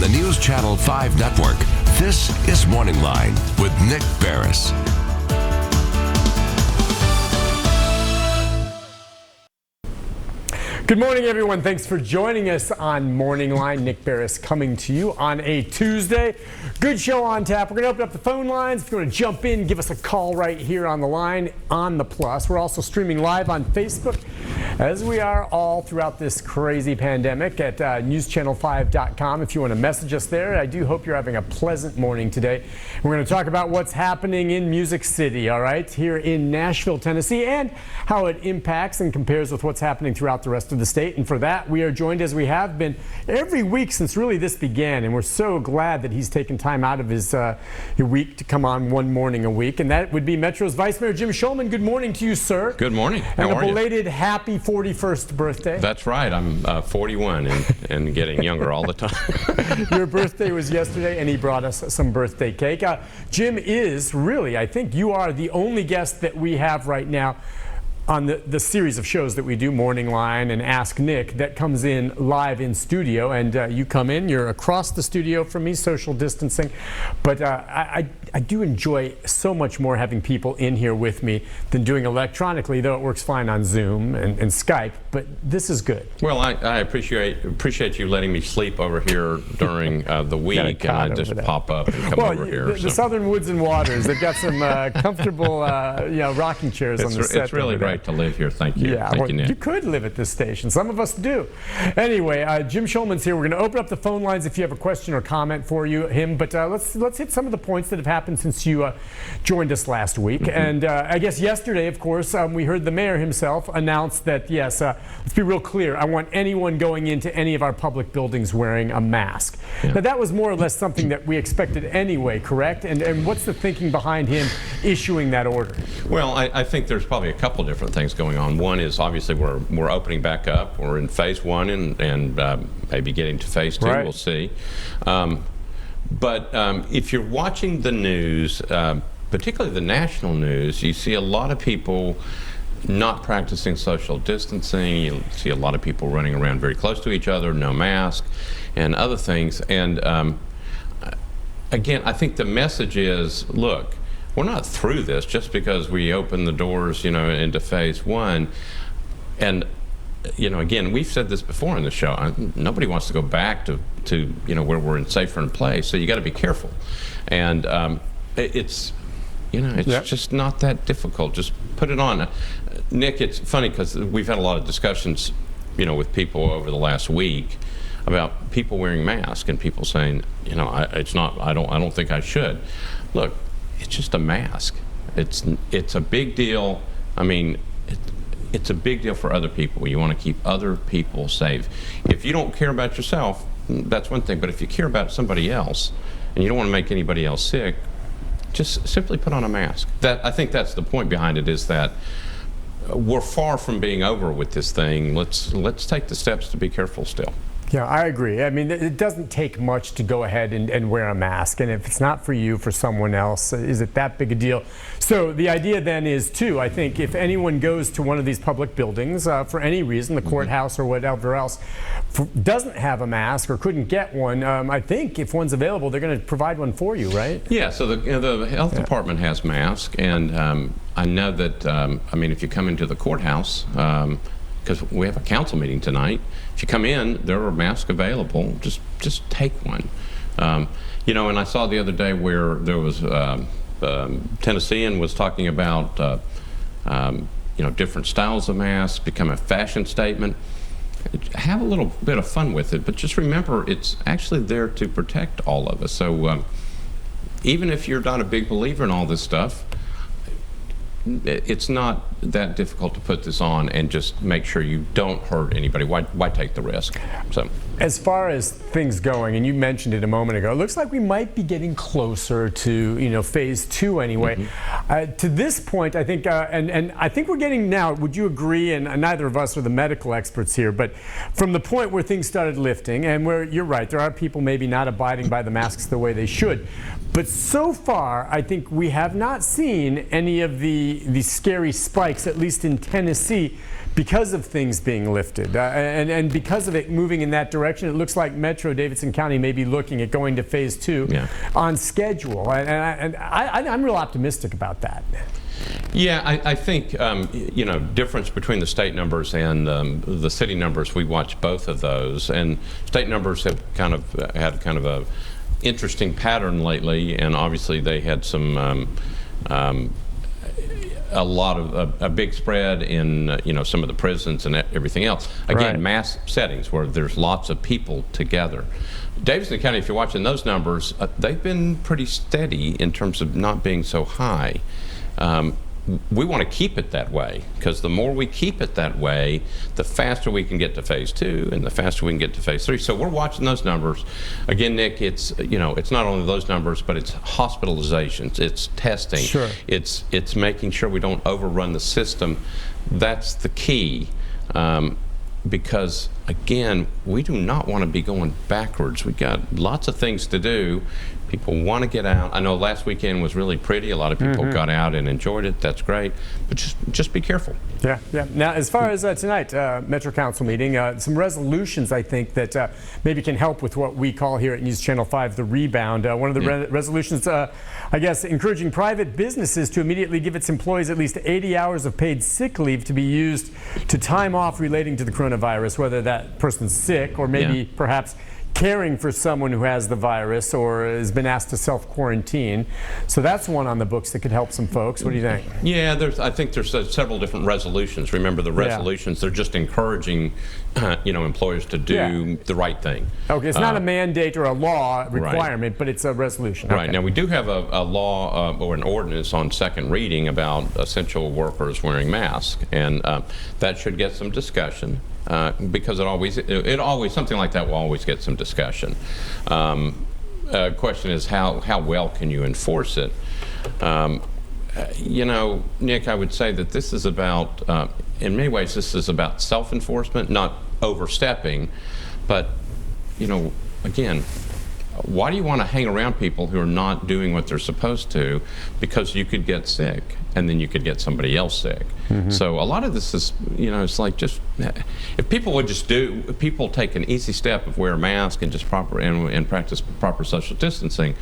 the News Channel 5 network, this is MorningLine with Nick Barris. Good morning, everyone. Thanks for joining us on MorningLine. Nick Barris coming to you on a Tuesday. Good show on tap. We're going to open up the phone lines. If you want to jump in, give us a call right here on the line on the Plus. We're also streaming live on Facebook, as we are all throughout this crazy pandemic at newschannel5.com. If you want to message us there, I do hope you're having a pleasant morning today. We're going to talk about what's happening in Music City, all right, here in Nashville, Tennessee, and how it impacts and compares with what's happening throughout the rest of the state. And for that, we are joined, as we have been every week since really this began, and we're so glad that he's taken time out of his week to come on one morning a week, and that would be Metro's Vice Mayor Jim Shulman. Good morning to you, sir. Good morning. How and are a belated happy 41st birthday. That's right. I'm 41 and getting younger all the time. Your birthday was yesterday, and he brought us some birthday cake. Jim is really, I think you are the only guest that we have right now on the series of shows that we do, MorningLine and Ask Nick, that comes in live in studio. And you come in, you're across the studio from me, social distancing. But I do enjoy so much more having people in here with me than doing electronically, though it works fine on Zoom and Skype. But this is good. Well, I appreciate you letting me sleep over here during the week, and I just pop up and come over here. The Southern Woods and Waters, they've got some comfortable rocking chairs on the set. It's really great to live here. Thank you. Yeah, Thank you, Nick. You could live at this station. Some of us do. Anyway, Jim Shulman's here. We're going to open up the phone lines if you have a question or comment for him. But let's hit some of the points that have happened since you joined us last week. Mm-hmm. And I guess yesterday, of course, we heard the mayor himself announce that, yes, let's be real clear. I want anyone going into any of our public buildings wearing a mask. Yeah. Now, that was more or less something that we expected anyway, correct? And what's the thinking behind him issuing that order? Well, I think there's probably a couple different things going on. One is obviously we're opening back up. We're in phase one and maybe getting to phase two. Right. We'll see. But if you're watching the news, particularly the national news, you see a lot of people not practicing social distancing. You see a lot of people running around very close to each other, no mask, and other things. And again, I think the message is, look, we're not through this just because we open the doors, into phase one. And, again, we've said this before in the show. Nobody wants to go back to where we're in safer place. So you got to be careful. And it's yep. just not that difficult. Just put it on. Nick, it's funny because we've had a lot of discussions, with people over the last week about people wearing masks and people saying, I don't think I should. Look, it's just a mask. It's a big deal. I mean, it's a big deal for other people. You want to keep other people safe. If you don't care about yourself, that's one thing. But if you care about somebody else and you don't want to make anybody else sick, just simply put on a mask. I think that's the point behind it, is that we're far from being over with this thing. Let's take the steps to be careful still. Yeah, I agree. I mean, it doesn't take much to go ahead and wear a mask. And if it's not for you, for someone else, is it that big a deal? So the idea then is, too, I think if anyone goes to one of these public buildings for any reason, the courthouse or whatever else, doesn't have a mask or couldn't get one, I think if one's available, they're going to provide one for you, right? Yeah, so the health department has masks. And I know that, if you come into the courthouse, because we have a council meeting tonight. If you come in, there are masks available. Just take one. And I saw the other day where there was Tennessean was talking about different styles of masks become a fashion statement. Have a little bit of fun with it, but just remember it's actually there to protect all of us. So even if you're not a big believer in all this stuff, it's not that difficult to put this on and just make sure you don't hurt anybody. Why take the risk? So, as far as things going, and you mentioned it a moment ago, it looks like we might be getting closer to phase two anyway. Mm-hmm. To this point, I think, and I think we're getting now. Would you agree? And neither of us are the medical experts here, but from the point where things started lifting, and where you're right, there are people maybe not abiding by the masks the way they should. But so far, I think we have not seen any of the scary spikes, at least in Tennessee, because of things being lifted. And because of it moving in that direction, it looks like Metro Davidson County may be looking at going to phase 2 on schedule. And I'm real optimistic about that. Yeah, I think, difference between the state numbers and the city numbers, we watch both of those. And state numbers have had a interesting pattern lately, and obviously they had some a big spread in some of the prisons and everything else. Again, mass settings where there's lots of people together. Davidson County, if you're watching those numbers, they've been pretty steady in terms of not being so high. We want to keep it that way, because the more we keep it that way, the faster we can get to phase 2 and the faster we can get to phase 3. So we're watching those numbers. Again, Nick, it's not only those numbers, but it's hospitalizations, it's testing, it's making sure we don't overrun the system. That's the key, because again, we do not want to be going backwards. We got lots of things to do. People want to get out. I know last weekend was really pretty. A lot of people got out and enjoyed it. That's great. But just be careful. Yeah. Now, as far as tonight, Metro Council meeting, some resolutions I think that maybe can help with what we call here at News Channel 5 the rebound. One of the resolutions, I guess, encouraging private businesses to immediately give its employees at least 80 hours of paid sick leave to be used to time off relating to the coronavirus, whether that person's sick or maybe perhaps caring for someone who has the virus or has been asked to self-quarantine. So that's one on the books that could help some folks. What do you think? Yeah, I think there's several different resolutions. Remember, the resolutions, they're just encouraging employers to do the right thing. Okay, it's not a mandate or a law requirement, but it's a resolution. Right. Now, we do have a law or an ordinance on second reading about essential workers wearing masks, and that should get some discussion. Because it always something like that will always get some discussion. Question is how well can you enforce it? Nick, I would say that this is about, in many ways, this is about self-enforcement, not overstepping. But again, why do you want to hang around people who are not doing what they're supposed to? Because you could get sick, and then you could get somebody else sick. So a lot of this is, it's like just, if people would just people take an easy step of wear a mask and just and practice proper social distancing,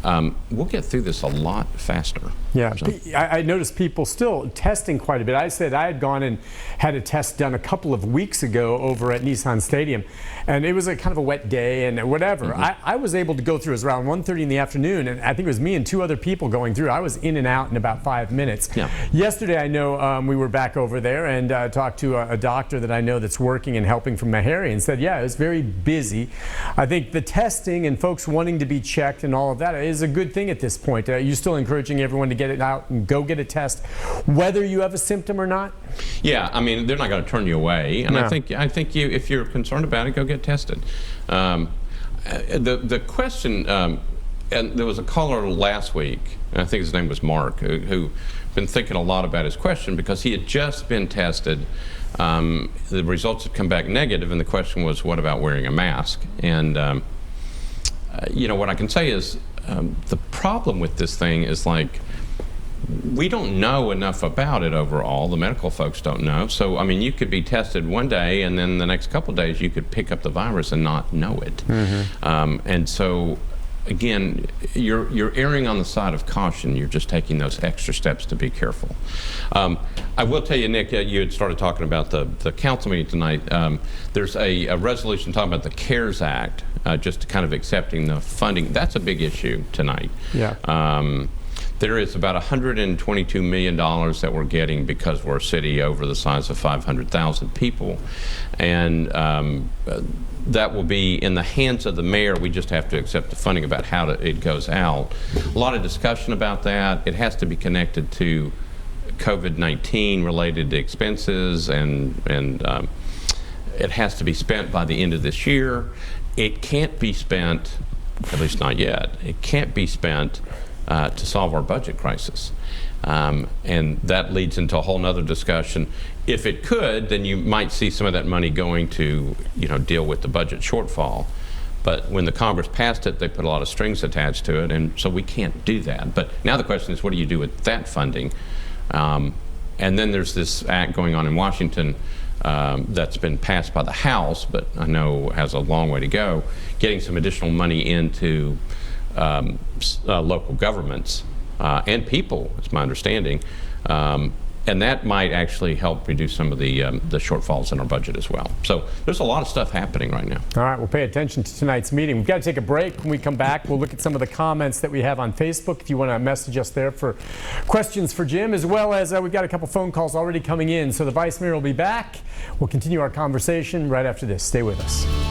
we'll get through this a lot faster. Yeah, so. I noticed people still testing quite a bit. I said I had gone and had a test done a couple of weeks ago over at Nissan Stadium, and it was a kind of a wet day and whatever. I was able to go through. It was around 1:30 in the afternoon, and I think it was me and 2 other people going through. I was in and out in about 5 minutes. Yesterday, I know we were back over there and talked to a doctor that I know that's working and helping from Meharry, and said, yeah, it was very busy. I think the testing and folks wanting to be checked and all of that is a good thing at this point. Are you still encouraging everyone to get it out and go get a test, whether you have a symptom or not? Yeah, I mean, they're not going to turn you away, and I think you, if you're concerned about it, go get tested. The question, and there was a caller last week, and I think his name was Mark, who been thinking a lot about his question because he had just been tested. The results had come back negative, and the question was, what about wearing a mask? And what I can say is, the problem with this thing is, like, we don't know enough about it overall. The medical folks don't know. So, I mean, you could be tested one day, and then the next couple of days you could pick up the virus and not know it. And so, again, you're erring on the side of caution. You're just taking those extra steps to be careful. I will tell you, Nick, you had started talking about the council meeting tonight. There's a resolution talking about the CARES Act, just kind of accepting the funding. That's a big issue tonight. There is about $122 million that we're getting because we're a city over the size of 500,000 people. And that will be in the hands of the mayor. We just have to accept the funding about how it goes out. A lot of discussion about that. It has to be connected to COVID-19 related expenses, and it has to be spent by the end of this year. It can't be spent, at least not yet, it can't be spent to solve our budget crisis. And that leads into a whole nother discussion. If it could, then you might see some of that money going to, deal with the budget shortfall. But when the Congress passed it, they put a lot of strings attached to it, and so we can't do that. But now the question is, what do you do with that funding? And then there's this act going on in Washington that's been passed by the House, but I know has a long way to go, getting some additional money into local governments and people, is my understanding. And that might actually help reduce some of the shortfalls in our budget as well. So there's a lot of stuff happening right now. All right, we'll pay attention to tonight's meeting. We've got to take a break. When we come back, we'll look at some of the comments that we have on Facebook. If you want to message us there for questions for Jim, as well as we've got a couple phone calls already coming in. So the Vice Mayor will be back. We'll continue our conversation right after this. Stay with us.